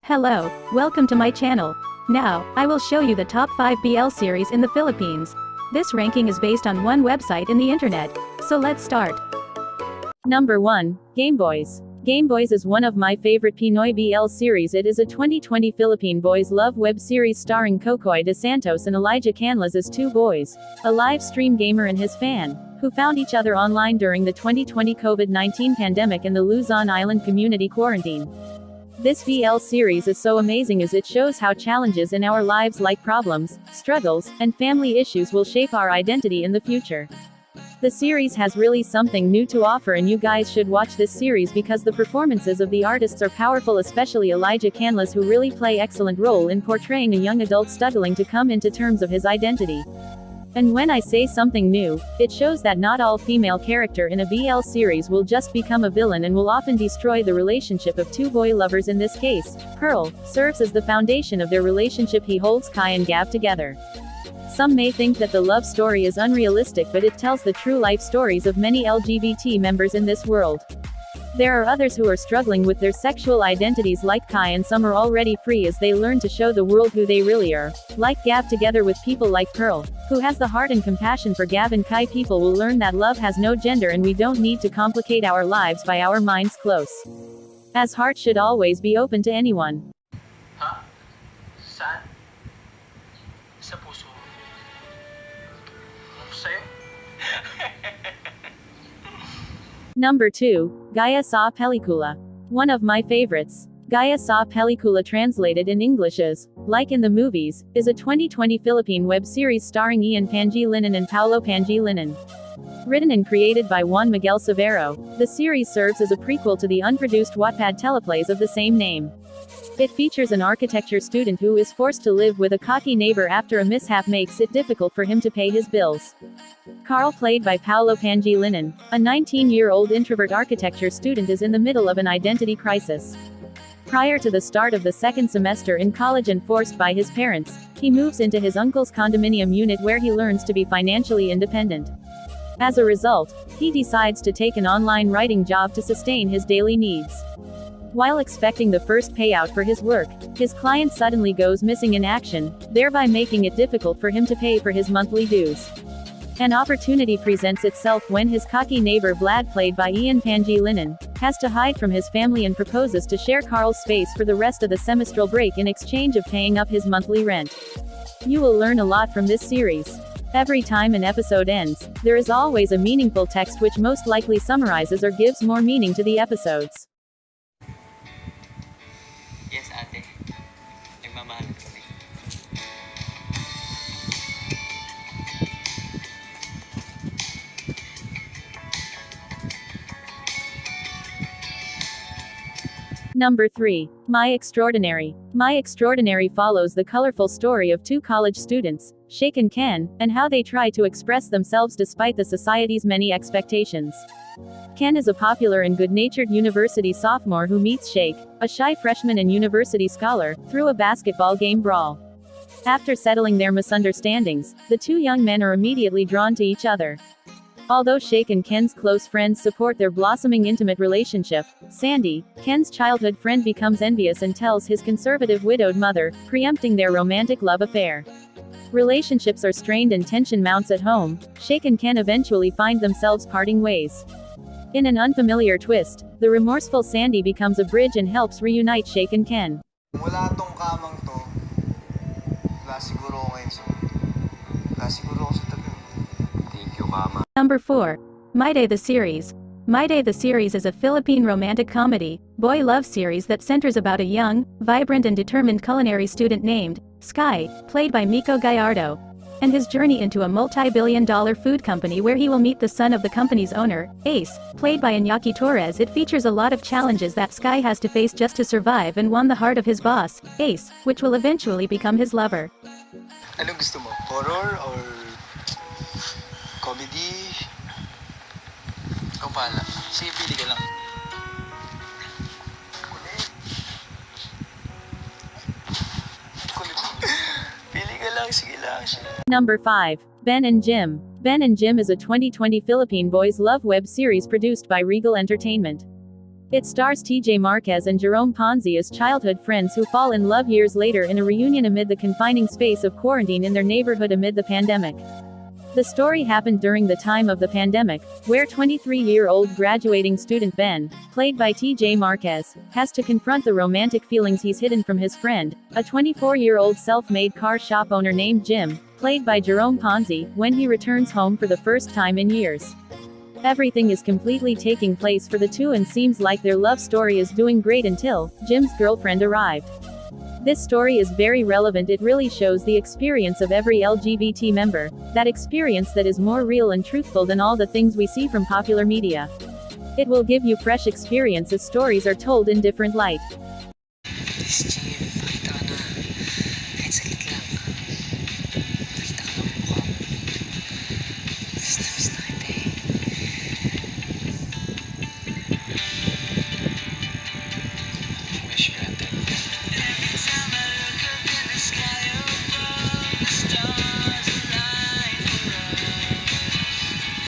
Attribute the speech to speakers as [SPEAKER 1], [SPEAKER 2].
[SPEAKER 1] Hello, welcome to my channel. Now, I will show you the top 5 BL series in the Philippines. This ranking is based on one website in the internet. So let's start.
[SPEAKER 2] Number 1, Gameboys. Gameboys is one of my favorite Pinoy BL series. It is a 2020 Philippine boys love web series starring Kokoy de Santos and Canlas as two boys, a live stream gamer and his fan, who found each other online during the 2020 COVID-19 pandemic and the Luzon Island community quarantine. This BL series is so amazing as it shows how challenges in our lives like problems, struggles, and family issues will shape our identity in the future. The series has really something new to offer and you guys should watch this series because the performances of the artists are powerful, especially Canlas, who really play excellent role in portraying a young adult struggling to come into terms of his identity. And when I say something new, it shows that not all female character in a BL series will just become a villain and will often destroy the relationship of two boy lovers. In this case, Karl serves as the foundation of their relationship. He holds Kai and Gav together. Some may think that the love story is unrealistic, but it tells the true life stories of many LGBT members in this world. There are others who are struggling with their sexual identities like Kai, and some are already free as they learn to show the world who they really are. Like Gav, together with people like Karl, who has the heart and compassion for Gav and Kai, people will learn that love has no gender and we don't need to complicate our lives by our minds close. As heart should always be open to anyone.
[SPEAKER 3] Ha? Saan? Sa puso. Sa'yo?
[SPEAKER 2] Number 2, Gaya sa Pelikula. One of my favorites. Gaya sa Pelikula, translated in English as Like in the Movies, is a 2020 Philippine web series starring Ian Pangilinan and Paolo Pangilinan. Written and created by Juan Miguel Severo, the series serves as a prequel to the unproduced Wattpad teleplays of the same name. It features an architecture student who is forced to live with a cocky neighbor after a mishap makes it difficult for him to pay his bills. Karl, played by Paolo Pangilinan, a 19-year-old introvert architecture student, is in the middle of an identity crisis. Prior to the start of the second semester in college and forced by his parents, he moves into his uncle's condominium unit where he learns to be financially independent. As a result, he decides to take an online writing job to sustain his daily needs. While expecting the first payout for his work, his client suddenly goes missing in action, thereby making it difficult for him to pay for his monthly dues. An opportunity presents itself when his cocky neighbor Vlad, played by Ian Pangilinan, has to hide from his family and proposes to share Karl's space for the rest of the semestral break in exchange of paying up his monthly rent. You will learn a lot from this series. Every time an episode ends, there is always a meaningful text which most likely summarizes or gives more meaning to the episodes.
[SPEAKER 3] Yes, ate. Nagmamahal kami.
[SPEAKER 2] Number 3. My Extraordinary. My Extraordinary follows the colorful story of two college students, Shake and Ken, and how they try to express themselves despite the society's many expectations. Ken is a popular and good-natured university sophomore who meets Shake, a shy freshman and university scholar, through a basketball game brawl. After settling their misunderstandings, the two young men are immediately drawn to each other. Although Shake and Ken's close friends support their blossoming intimate relationship, Sandy, Ken's childhood friend, becomes envious and tells his conservative widowed mother, preempting their romantic love affair. Relationships are strained and tension mounts at home. Shake and Ken eventually find themselves parting ways. In an unfamiliar twist, the remorseful Sandy becomes a bridge and helps reunite Shake and Ken.
[SPEAKER 4] Wala tong kamang to. Wala siguro ako Enzo. Wala siguro ako sa tabi. Thank you, mama.
[SPEAKER 1] Number 4. My Day the Series. My Day the Series is a Philippine romantic comedy, boy love series that centers about a young, vibrant and determined culinary student named Sky, played by Miko Gallardo, and his journey into a multi-billion-dollar food company where he will meet the son of the company's owner, Ace, played by Iñaki Torres. It features a lot of challenges that Sky has to face just to survive and won the heart of his boss, Ace, which will eventually become his lover.
[SPEAKER 4] Anong gusto mo? Horror or comedy?
[SPEAKER 3] Ikaw pala. Sige, pili ka lang.
[SPEAKER 4] Pili ka lang, sige lang.
[SPEAKER 2] Number 5. Ben and Jim. Ben and Jim is a 2020 Philippine boys love web series produced by Regal Entertainment. It stars TJ Marquez and Jerome Ponzi as childhood friends who fall in love years later in a reunion amid the confining space of quarantine in their neighborhood amid the pandemic. The story happened during the time of the pandemic, where 23-year-old graduating student Ben, played by TJ Marquez, has to confront the romantic feelings he's hidden from his friend, a 24-year-old self-made car shop owner named Jim, played by Jerome Ponzi, when he returns home for the first time in years. Everything is completely taking place for the two and seems like their love story is doing great until Jim's girlfriend arrived. This story is very relevant. It really shows the experience of every LGBT member, that experience that is more real and truthful than all the things we see from popular media. It will give you fresh experience as stories are told in different light.
[SPEAKER 3] This Jim.